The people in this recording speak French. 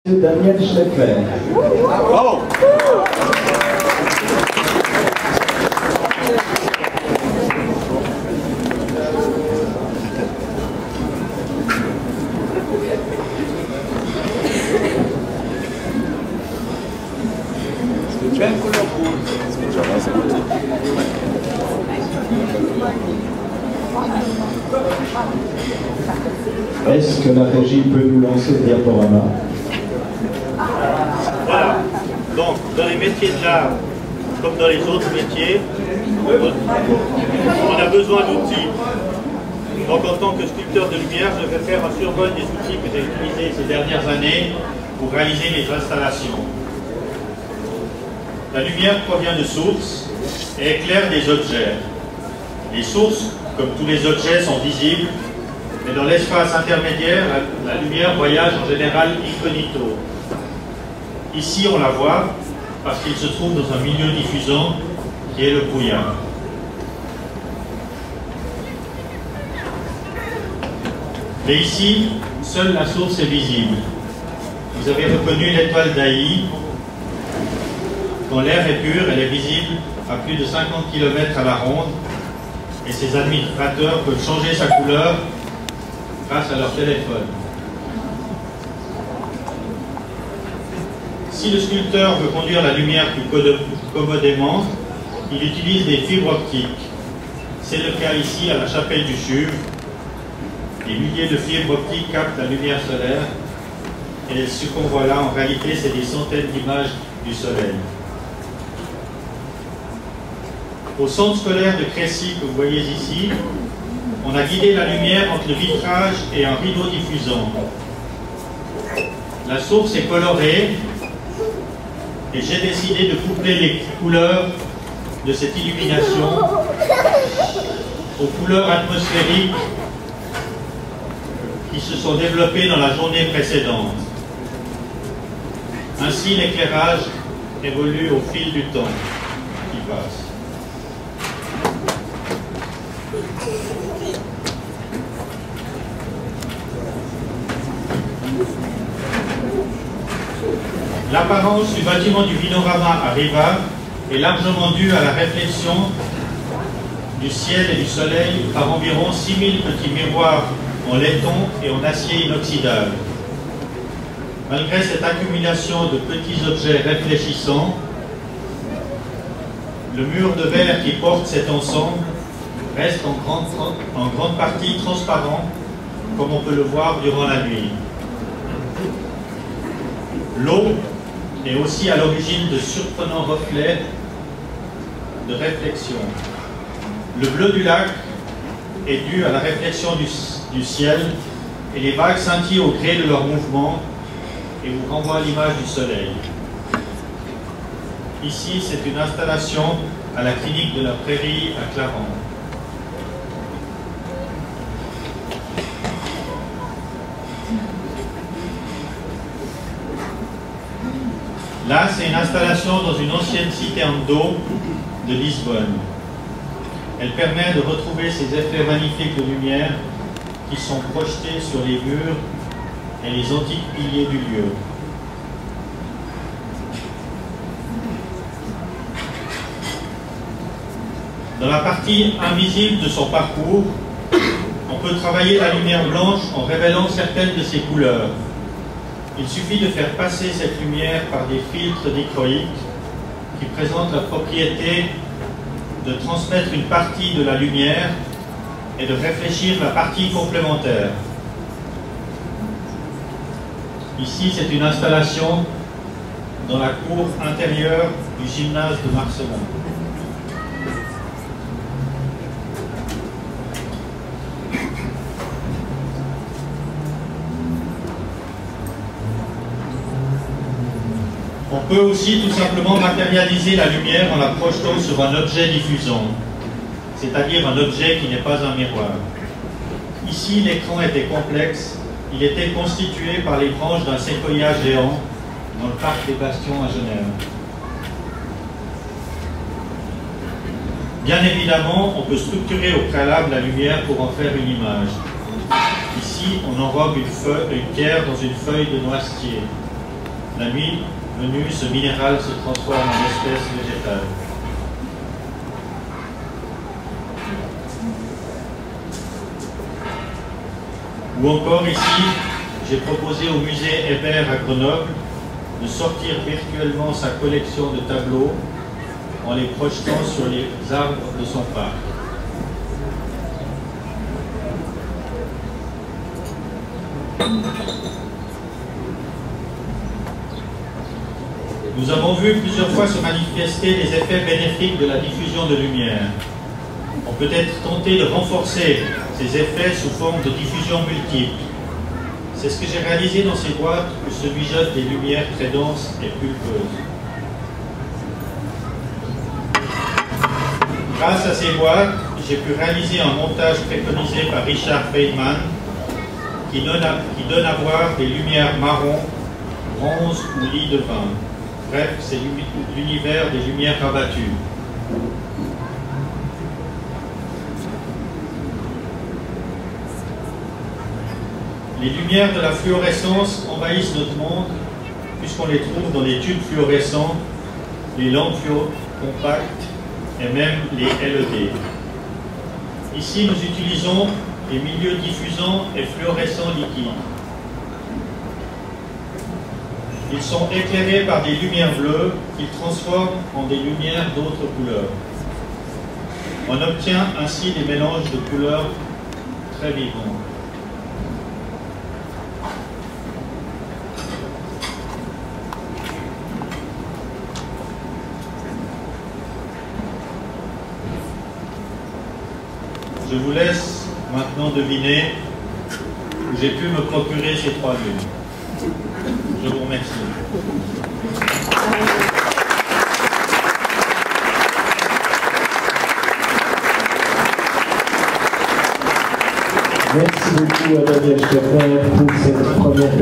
Daniel Schlepfer. Bravo. Est-ce que la régie peut nous lancer le diaporama? Voilà. Donc, dans les métiers de l'art, comme dans les autres métiers, on a besoin d'outils. Donc, en tant que sculpteur de lumière, je vais faire un survol des outils que j'ai utilisés ces dernières années pour réaliser mes installations. La lumière provient de sources et éclaire des objets. Les sources, comme tous les objets, sont visibles, mais dans l'espace intermédiaire, la lumière voyage en général incognito. Ici, on la voit parce qu'il se trouve dans un milieu diffusant qui est le brouillard. Mais ici, seule la source est visible. Vous avez reconnu l'étoile d'Aï. Quand l'air est pur, elle est visible à plus de 50 km à la ronde et ses administrateurs peuvent changer sa couleur grâce à leur téléphone. Si le sculpteur veut conduire la lumière plus commodément, il utilise des fibres optiques. C'est le cas ici à la chapelle du CHUV. Des milliers de fibres optiques captent la lumière solaire et ce qu'on voit là, en réalité, c'est des centaines d'images du soleil. Au centre scolaire de Crécy que vous voyez ici, on a guidé la lumière entre le vitrage et un rideau diffusant. La source est colorée et j'ai décidé de coupler les couleurs de cette illumination aux couleurs atmosphériques qui se sont développées dans la journée précédente. Ainsi, l'éclairage évolue au fil du temps qui passe. L'apparence du bâtiment du Vinorama à Riva est largement due à la réflexion du ciel et du soleil par environ 6000 petits miroirs en laiton et en acier inoxydable. Malgré cette accumulation de petits objets réfléchissants, le mur de verre qui porte cet ensemble reste en grande partie transparent, comme on peut le voir durant la nuit. L'eau est aussi à l'origine de surprenants reflets de réflexion. Le bleu du lac est dû à la réflexion du ciel et les vagues scintillent au gré de leur mouvement et vous renvoient à l'image du soleil. Ici, c'est une installation à la clinique de la Prairie à Clarens. Là, c'est une installation dans une ancienne citerne d'eau de Lisbonne. Elle permet de retrouver ces effets magnifiques de lumière qui sont projetés sur les murs et les antiques piliers du lieu. Dans la partie invisible de son parcours, on peut travailler la lumière blanche en révélant certaines de ses couleurs. Il suffit de faire passer cette lumière par des filtres dichroïques qui présentent la propriété de transmettre une partie de la lumière et de réfléchir la partie complémentaire. Ici, c'est une installation dans la cour intérieure du gymnase de Marcelin. On peut aussi tout simplement matérialiser la lumière en la projetant sur un objet diffusant, c'est-à-dire un objet qui n'est pas un miroir. Ici, l'écran était complexe, il était constitué par les branches d'un séquoia géant dans le parc des Bastions à Genève. Bien évidemment, on peut structurer au préalable la lumière pour en faire une image. Ici, on enrobe une pierre dans une feuille de noisetier. La nuit venue, ce minéral se transforme en espèce végétale. Ou encore ici, j'ai proposé au musée Hébert à Grenoble de sortir virtuellement sa collection de tableaux en les projetant sur les arbres de son parc. Nous avons vu plusieurs fois se manifester les effets bénéfiques de la diffusion de lumière. On peut être tenté de renforcer ces effets sous forme de diffusion multiple. C'est ce que j'ai réalisé dans ces boîtes où se mijotent des lumières très denses et pulpeuses. Grâce à ces boîtes, j'ai pu réaliser un montage préconisé par Richard Feynman qui donne à voir des lumières marron, bronze ou lit de vin. Bref, c'est l'univers des lumières rabattues. Les lumières de la fluorescence envahissent notre monde puisqu'on les trouve dans les tubes fluorescents, les lampes compactes et même les LED. Ici, nous utilisons les milieux diffusants et fluorescents liquides. Ils sont éclairés par des lumières bleues qu'ils transforment en des lumières d'autres couleurs. On obtient ainsi des mélanges de couleurs très vivants. Je vous laisse maintenant deviner où j'ai pu me procurer ces 3 lunes. Je vous remercie. Merci beaucoup à Daniel Scheffer pour cette première